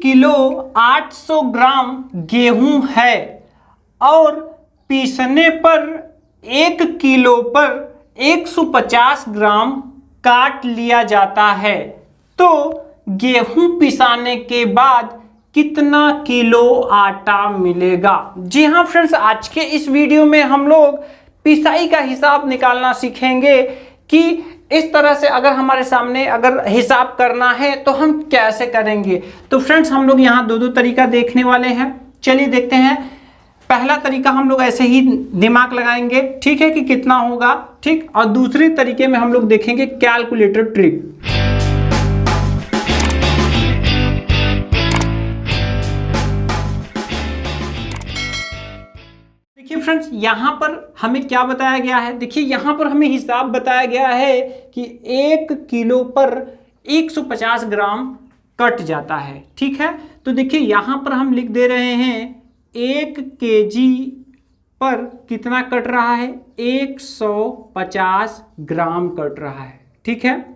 Kilo 800 ग्राम गेहूं है और पीसने पर 1 किलो पर 150 ग्राम काट लिया जाता है, तो गेहूं पिसाने के बाद कितना किलो आटा मिलेगा। जी हाँ फ्रेंड्स, आज के इस वीडियो में हम लोग पिसाई का हिसाब निकालना सीखेंगे कि इस तरह से अगर हमारे सामने अगर हिसाब करना है तो हम कैसे करेंगे। तो फ्रेंड्स, हम लोग यहाँ दो तरीका देखने वाले हैं। चलिए देखते हैं। पहला तरीका हम लोग ऐसे ही दिमाग लगाएंगे, ठीक है, कि कितना होगा, ठीक। और दूसरे तरीके में हम लोग देखेंगे कैलकुलेटर ट्रिक। देखिए फ्रेंड्स, यहां पर हमें क्या बताया गया है। देखिए यहां पर हमें हिसाब बताया गया है कि 1 किलो पर 150 ग्राम कट जाता है, ठीक है। तो देखिए यहां पर हम लिख दे रहे हैं 1 केजी पर कितना कट रहा है, 150 ग्राम कट रहा है, ठीक है।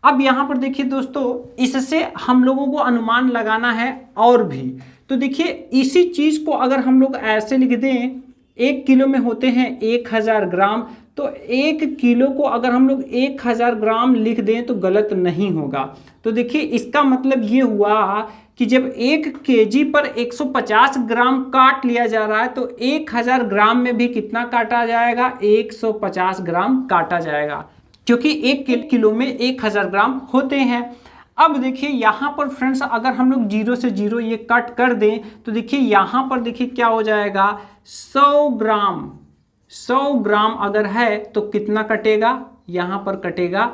अब यहां पर देखिए दोस्तों, इससे हम लोगों को अनुमान लगाना है और भी। तो देखिए इसी चीज को अगर हम लोग ऐसे लिख दें, 1 किलो में होते हैं 1000 ग्राम, तो 1 किलो को अगर हम लोग 1000 ग्राम लिख दें तो गलत नहीं होगा। तो देखिए इसका मतलब ये हुआ कि जब 1 केजी पर 150 ग्राम काट लिया जा रहा है तो 1000 ग्राम में भी कितना काटा जाएगा, 150 ग्राम काटा जाएगा, क्योंकि 1 किलो में 1000 ग्राम होते हैं। अब देखिए यहाँ पर फ्रेंड्स, अगर हम लोग 0 से 0 ये कट कर दें तो देखिए यहाँ पर देखिए क्या हो जाएगा, 100 ग्राम अगर है तो कितना कटेगा, यहाँ पर कटेगा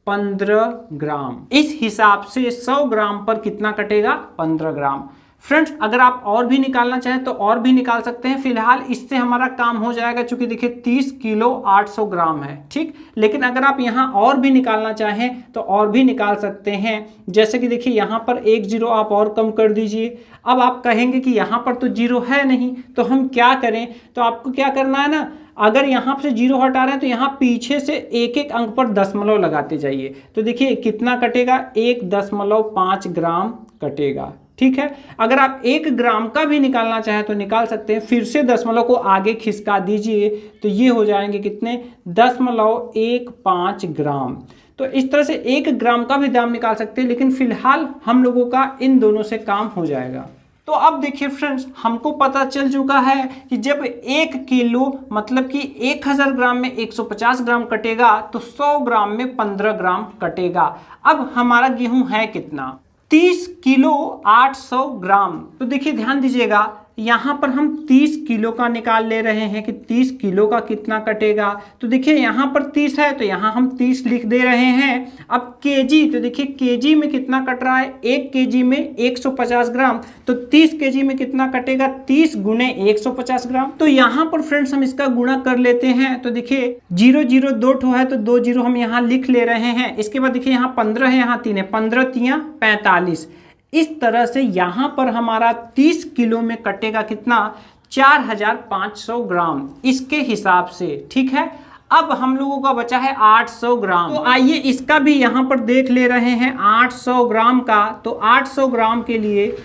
15 ग्राम। इस हिसाब से 100 ग्राम पर कितना कटेगा, 15 ग्राम। फ्रेंड्स, अगर आप और भी निकालना चाहें तो और भी निकाल सकते हैं। फिलहाल इससे हमारा काम हो जाएगा, क्योंकि देखिए 30 किलो 800 ग्राम है, ठीक। लेकिन अगर आप यहाँ और भी निकालना चाहें तो और भी निकाल सकते हैं। जैसे कि देखिए यहाँ पर 1 0 आप और कम कर दीजिए। अब आप कहेंगे कि यहाँ पर तो 0 है नहीं, तो हम क्या करें। तो आपको क्या करना है ना, अगर यहाँ से 0 हटा रहे हैं तो यहाँ पीछे से एक अंक पर दशमलव लगाते जाइए। तो देखिए कितना कटेगा, 1.5 ग्राम कटेगा, ठीक है। अगर आप 1 ग्राम का भी निकालना चाहें तो निकाल सकते हैं। फिर से दशमलव को आगे खिसका दीजिए तो ये हो जाएंगे कितने, 0.15 ग्राम। तो इस तरह से 1 ग्राम का भी दाम निकाल सकते हैं, लेकिन फिलहाल हम लोगों का इन दोनों से काम हो जाएगा। तो अब देखिए फ्रेंड्स, हमको पता चल चुका है कि जब 1 किलो मतलब कि 1000 ग्राम में 150 ग्राम कटेगा तो 100 ग्राम में 15 ग्राम कटेगा। अब हमारा गेहूं है कितना, 30 किलो 800 ग्राम। तो देखिए ध्यान दीजिएगा, यहाँ पर हम 30 किलो का निकाल ले रहे हैं कि 30 किलो का कितना कटेगा। तो देखिए यहाँ पर 30 है तो यहाँ हम 30 लिख दे रहे हैं। अब केजी, तो देखिए केजी में कितना कट रहा है, 1 केजी में 150 ग्राम, तो 30 केजी में कितना कटेगा, 30 गुणे 150 ग्राम। तो यहाँ पर फ्रेंड्स हम इसका गुणा कर लेते हैं। तो देखिए 0 0 2 ठो है तो 2 0 हम यहाँ लिख ले रहे हैं। इसके बाद देखिए यहाँ 15 है, यहाँ 3 है, 15 3 45। इस तरह से यहाँ पर हमारा 30 किलो में कटेगा कितना, 4500 ग्राम इसके हिसाब से, ठीक है। अब हम लोगों का बचा है 800 ग्राम। तो आइए इसका भी यहाँ पर देख ले रहे हैं 800 ग्राम का। तो 800 ग्राम के लिए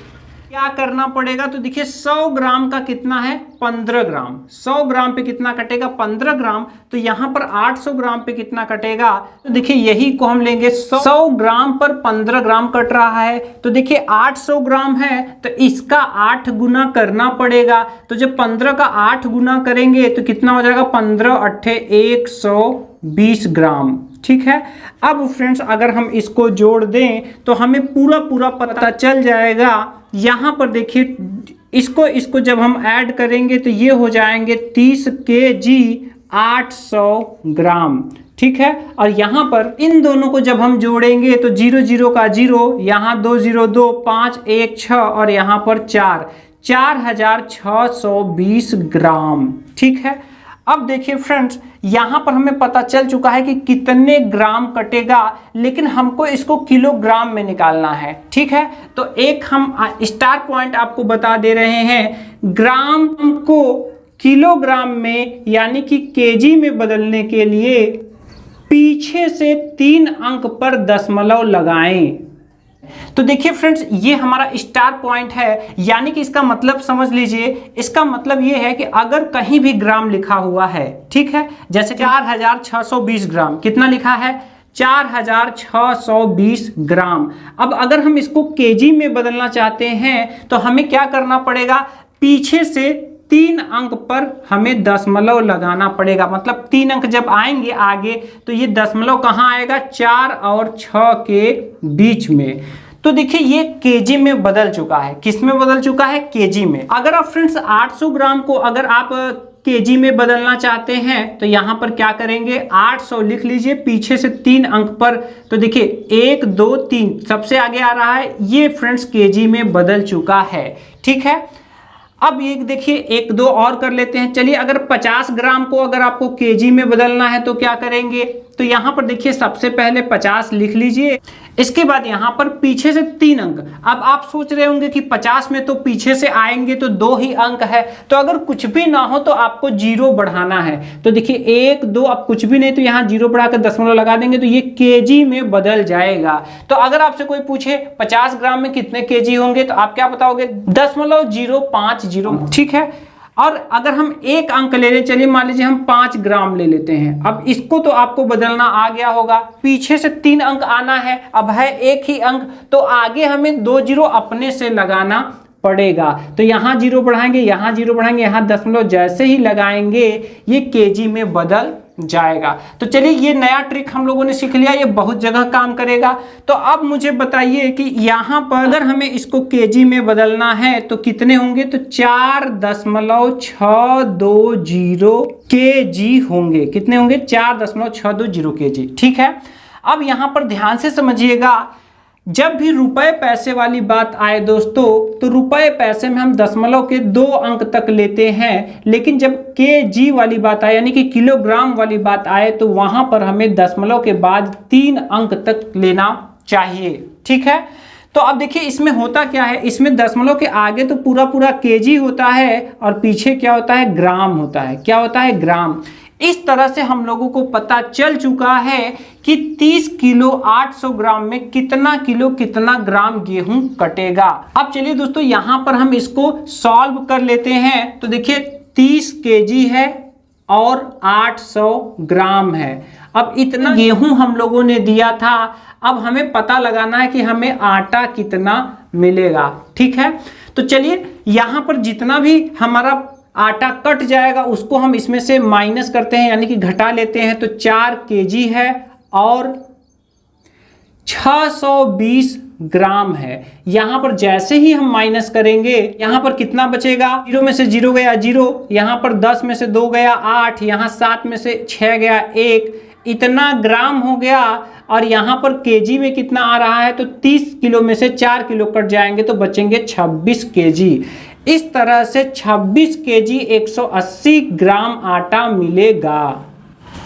क्या करना पड़ेगा। तो देखिए 100 ग्राम का कितना है, 15 ग्राम। 100 ग्राम पे कितना कटेगा, 15 ग्राम। तो यहाँ पर 800 ग्राम पे कितना कटेगा, तो देखिए यही को हम लेंगे, 100 ग्राम पर 15 ग्राम कट रहा है। तो देखिए 800 ग्राम है तो इसका 8 गुना करना पड़ेगा। तो जब 15 का 8 गुना करेंगे तो कितना हो जाएगा, 15 8 120 ग्राम, ठीक है। अब फ्रेंड्स अगर हम इसको जोड़ दें तो हमें पूरा पता चल जाएगा। यहाँ पर देखिए इसको जब हम ऐड करेंगे तो ये हो जाएंगे 30 केजी 800 ग्राम, ठीक है। और यहाँ पर इन दोनों को जब हम जोड़ेंगे तो 0 0 का 0, यहाँ 2 0 2, 5 1 6 और यहाँ पर 4, 4620 ग्राम, ठीक है। अब देखिए फ्रेंड्स यहाँ पर हमें पता चल चुका है कि कितने ग्राम कटेगा, लेकिन हमको इसको किलोग्राम में निकालना है, ठीक है। तो एक हम स्टार पॉइंट आपको बता दे रहे हैं, ग्राम को किलोग्राम में यानी कि केजी में बदलने के लिए पीछे से 3 अंक पर दशमलव लगाएं। तो देखिए फ्रेंड्स, ये हमारा स्टार पॉइंट है, यानी कि इसका मतलब समझ लीजिए, इसका मतलब ये है कि अगर कहीं भी ग्राम लिखा हुआ है, ठीक है, जैसे 4620 ग्राम, कितना लिखा है 4620 ग्राम। अब अगर हम इसको केजी में बदलना चाहते हैं तो हमें क्या करना पड़ेगा, पीछे से 3 अंक पर हमें दशमलव लगाना पड़ेगा। मतलब 3 अंक जब आएंगे आगे तो ये दशमलव कहाँ आएगा, 4 और 6 के बीच में। तो देखिए ये केजी में बदल चुका है। किस में बदल चुका है, केजी में। अगर आप फ्रेंड्स 800 ग्राम को अगर आप केजी में बदलना चाहते हैं तो यहां पर क्या करेंगे, 800 लिख लीजिए, पीछे से 3 अंक पर, तो देखिए 1 2 3 सबसे आगे आ रहा है, ये फ्रेंड्स केजी में बदल चुका है। ठीक है, अब ये देखिए 1 2 और कर लेते हैं। चलिए, अगर 50 ग्राम को अगर आपको केजी में बदलना है तो क्या करेंगे, तो यहां पर देखिए सबसे पहले 50 लिख लीजिए, इसके बाद यहां पर पीछे से 3 अंक। अब आप सोच रहे होंगे कि 50 में तो पीछे से आएंगे तो 2 ही अंक है, तो अगर कुछ भी ना हो तो आपको 0 बढ़ाना है। तो देखिए 1 2, अब कुछ भी नहीं तो यहां 0 बढ़ाकर दशमलव लगा देंगे तो ये केजी में बदल जाएगा। तो अगर आपसे कोई पूछे 50 ग्राम में कितने केजी होंगे तो आप क्या बताओगे, 0.050। ठीक है, और अगर हम 1 अंक ले लें, चलिए मान लीजिए हम 5 ग्राम ले लेते हैं। अब इसको तो आपको बदलना आ गया होगा, पीछे से 3 अंक आना है, अब है 1 ही अंक, तो आगे हमें 2 0 अपने से लगाना पड़ेगा। तो यहाँ 0 बढ़ाएंगे, यहाँ 0 बढ़ाएंगे, यहाँ दशमलव जैसे ही लगाएंगे ये केजी में बदल जाएगा। तो चलिए ये नया ट्रिक हम लोगों ने सीख लिया, ये बहुत जगह काम करेगा। तो अब मुझे बताइए कि यहाँ पर अगर हमें इसको केजी में बदलना है तो कितने होंगे, तो 4.620 केजी होंगे। कितने होंगे, 4.620 केजी। ठीक है, अब यहाँ पर ध्यान से समझिएगा, जब भी रुपए पैसे वाली बात आए दोस्तों, तो रुपए पैसे में हम दशमलव के 2 अंक तक लेते हैं, लेकिन जब केजी वाली बात आए यानी कि किलोग्राम वाली बात आए तो वहां पर हमें दशमलव के बाद 3 अंक तक लेना चाहिए। ठीक है, तो अब देखिए इसमें होता क्या है, इसमें दशमलव के आगे तो पूरा पूरा केजी होता है और पीछे क्या होता है, ग्राम होता है। क्या होता है, ग्राम। इस तरह से हम लोगों को पता चल चुका है कि 30 किलो 800 ग्राम में कितना किलो कितना ग्राम गेहूं कटेगा। अब चलिए दोस्तों यहां पर हम इसको सॉल्व कर लेते हैं। तो देखिए 30 केजी है और 800 ग्राम है। अब इतना गेहूं हम लोगों ने दिया था, अब हमें पता लगाना है कि हमें आटा कितना मिलेगा। ठीक है, तो चलिए यहां पर जितना भी हमारा आटा कट जाएगा उसको हम इसमें से माइनस करते हैं, यानी कि घटा लेते हैं। तो 4 केजी है और 620 ग्राम है। यहां पर जैसे ही हम माइनस करेंगे यहां पर कितना बचेगा, 0 में से 0 गया 0, यहां पर 10 में से 2 गया 8, यहां 7 में से 6 गया 1, इतना ग्राम हो गया। और यहां पर केजी में कितना आ रहा है, तो 30 किलो में से 4 किलो कट जाएंगे तो बचेंगे 26 केजी। इस तरह से 26 केजी 180 ग्राम आटा मिलेगा।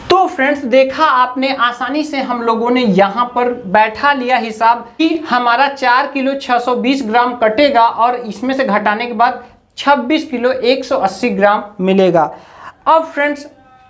तो फ्रेंड्स देखा आपने, आसानी से हम लोगों ने यहाँ पर बैठा लिया हिसाब कि हमारा 4 किलो 620 ग्राम कटेगा और इसमें से घटाने के बाद 26 किलो 180 ग्राम मिलेगा। अब फ्रेंड्स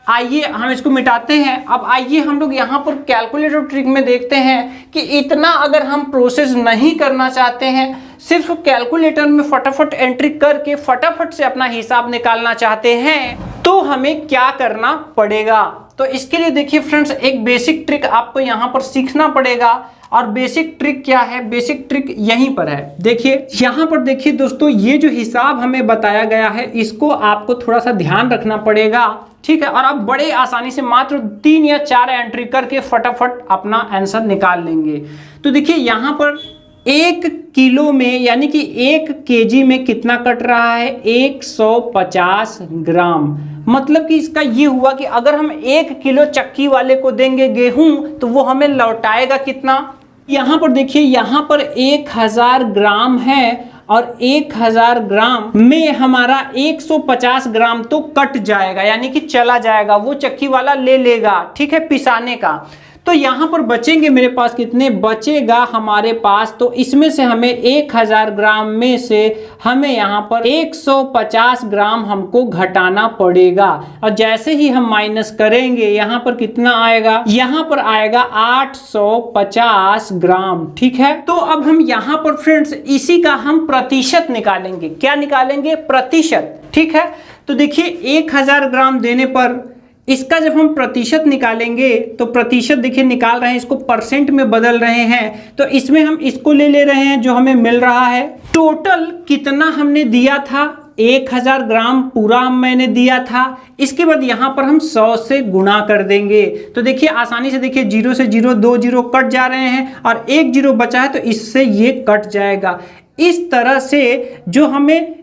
आइए हम इसको मिटाते हैं। अब आइए हम लोग यहाँ पर कैलकुलेटर ट्रिक में देखते हैं कि इतना अगर हम प्रोसेस नहीं करना चाहते हैं, सिर्फ कैलकुलेटर में फटाफट एंट्री करके फटाफट से अपना हिसाब निकालना चाहते हैं, तो हमें क्या करना पड़ेगा। तो इसके लिए देखिए फ्रेंड्स, एक बेसिक ट्रिक आपको यहाँ पर सीखना पड़ेगा। और बेसिक ट्रिक क्या है, बेसिक ट्रिक यहीं पर है। देखिए यहाँ पर देखिए दोस्तों, ये जो हिसाब हमें बताया गया है इसको आपको थोड़ा सा ध्यान रखना पड़ेगा। ठीक है, और आप बड़े आसानी से मात्र 3 या 4 एंट्री करके फटाफट अपना आंसर निकाल लेंगे। तो देखिए यहाँ पर 1 किलो में यानी कि 1 केजी में कितना कट रहा है, 150 ग्राम। मतलब कि इसका ये हुआ कि अगर हम 1 किलो चक्की वाले को देंगे गेहूं तो वो हमें लौटाएगा कितना। यहाँ पर देखिए, यहाँ पर 1000 ग्राम है और 1000 ग्राम में हमारा 150 ग्राम तो कट जाएगा, यानी कि चला जाएगा, वो चक्की वाला ले लेगा। ठीक है, पिसाने का। तो यहाँ पर बचेंगे मेरे पास कितने, बचेगा हमारे पास, तो इसमें से हमें 1000 ग्राम में से हमें यहाँ पर 150 ग्राम हमको घटाना पड़ेगा। और जैसे ही हम माइनस करेंगे यहाँ पर कितना आएगा, यहाँ पर आएगा 850 ग्राम। ठीक है, तो अब हम यहाँ पर फ्रेंड्स इसी का हम प्रतिशत निकालेंगे। क्या निकालेंगे, प्रतिशत। ठीक है, तो देखिए 1000 ग्राम देने पर इसका जब हम प्रतिशत निकालेंगे तो प्रतिशत देखिए निकाल रहे हैं, इसको परसेंट में बदल रहे हैं, तो इसमें हम इसको ले रहे हैं जो हमें मिल रहा है। टोटल कितना हमने दिया था, 1000 ग्राम पूरा मैंने दिया था। इसके बाद यहाँ पर हम 100 से गुणा कर देंगे। तो देखिए आसानी से देखिए 0 से 0 2 जीरो कट जा रहे हैं और 1 जीरो बचा है, तो इससे ये कट जाएगा। इस तरह से जो हमें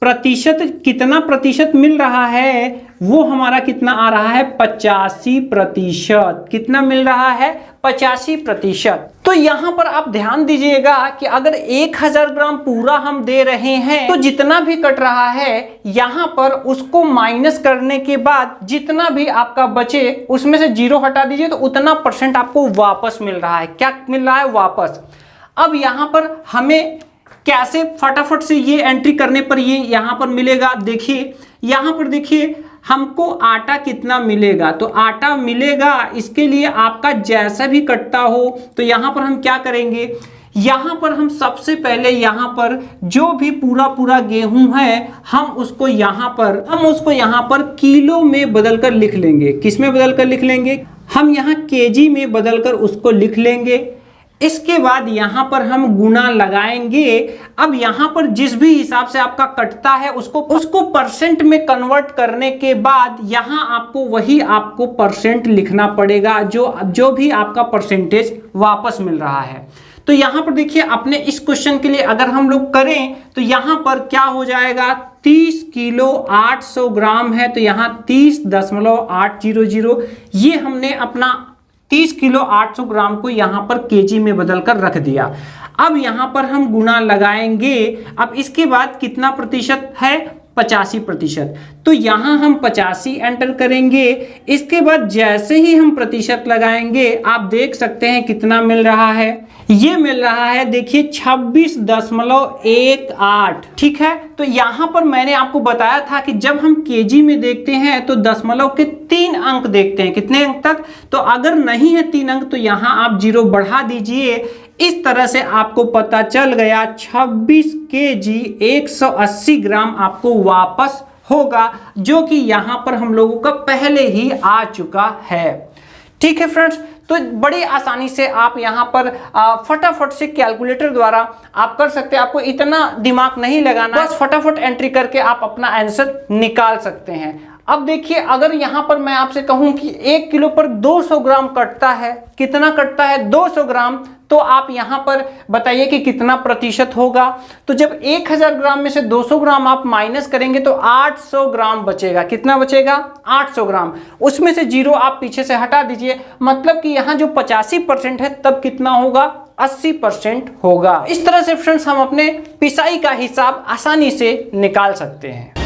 प्रतिशत कितना प्रतिशत मिल रहा है वो हमारा कितना आ रहा है, 85%। कितना मिल रहा है, 85%। तो यहाँ पर आप ध्यान दीजिएगा कि अगर 1000 ग्राम पूरा हम दे रहे हैं तो जितना भी कट रहा है यहाँ पर उसको माइनस करने के बाद जितना भी आपका बचे उसमें से 0 हटा दीजिए, तो उतना परसेंट आपको वापस मिल रहा है। क्या मिल रहा है, वापस। अब यहाँ पर हमें कैसे फटाफट से ये एंट्री करने पर ये यहाँ पर मिलेगा, देखिए यहाँ पर देखिए हमको आटा कितना मिलेगा, तो आटा मिलेगा इसके लिए आपका जैसा भी कटता हो तो यहाँ पर हम क्या करेंगे, यहाँ पर हम सबसे पहले यहाँ पर जो भी पूरा गेहूं है हम उसको यहाँ पर किलो में बदलकर लिख लेंगे। किस में बदलकर लिख लेंगे, हम यहाँ केजी में बदलकर उसको लिख लेंगे। इसके बाद यहाँ पर हम गुना लगाएंगे। अब यहाँ पर जिस भी हिसाब से आपका कटता है उसको परसेंट में कन्वर्ट करने के बाद यहाँ आपको परसेंट लिखना पड़ेगा, जो भी आपका परसेंटेज वापस मिल रहा है। तो यहाँ पर देखिए अपने इस क्वेश्चन के लिए अगर हम लोग करें तो यहाँ पर क्या हो जाएगा, 30 किलो 800 ग्राम है, तो यहाँ 30.800 ये हमने अपना 30 किलो 800 ग्राम को यहाँ पर केजी में बदलकर रख दिया। अब यहाँ पर हम गुना लगाएंगे। अब इसके बाद कितना प्रतिशत है, 85%। तो यहाँ हम 85 एंटर करेंगे। इसके बाद जैसे ही हम प्रतिशत लगाएंगे आप देख सकते हैं कितना मिल रहा है, ये मिल रहा है देखिए 26.18। ठीक है, तो यहाँ पर मैंने आपको बताया था कि जब हम केजी में देखते हैं तो दशमलव के 3 अंक देखते हैं, कितने अंक तक, तो अगर नहीं है 3 अंक तो यहाँ आप 0 बढ़ा दीजिए। इस तरह से आपको पता चल गया 26 केजी 180 ग्राम आपको वापस होगा, जो कि यहाँ पर हम लोगों का पहले ही आ चुका है। ठीक है फ्रेंड्स, तो बड़ी आसानी से आप यहाँ पर फटाफट से कैलकुलेटर द्वारा आप कर सकते हैं। आपको इतना दिमाग नहीं लगाना, बस फटाफट एंट्री करके आप अपना आंसर निकाल सकते हैं। अब देखिए अगर यहाँ पर मैं आपसे कहूँ कि 1 किलो पर 200 ग्राम कटता है, कितना कटता है, 200 ग्राम, तो आप यहाँ पर बताइए कि कितना प्रतिशत होगा। तो जब 1000 ग्राम में से 200 ग्राम आप माइनस करेंगे तो 800 ग्राम बचेगा। कितना बचेगा, 800 ग्राम। उसमें से 0 आप पीछे से हटा दीजिए, मतलब कि यहाँ जो 85% है तब कितना होगा, 80% होगा। इस तरह से फ्रेंड्स हम अपने पिसाई का हिसाब आसानी से निकाल सकते हैं।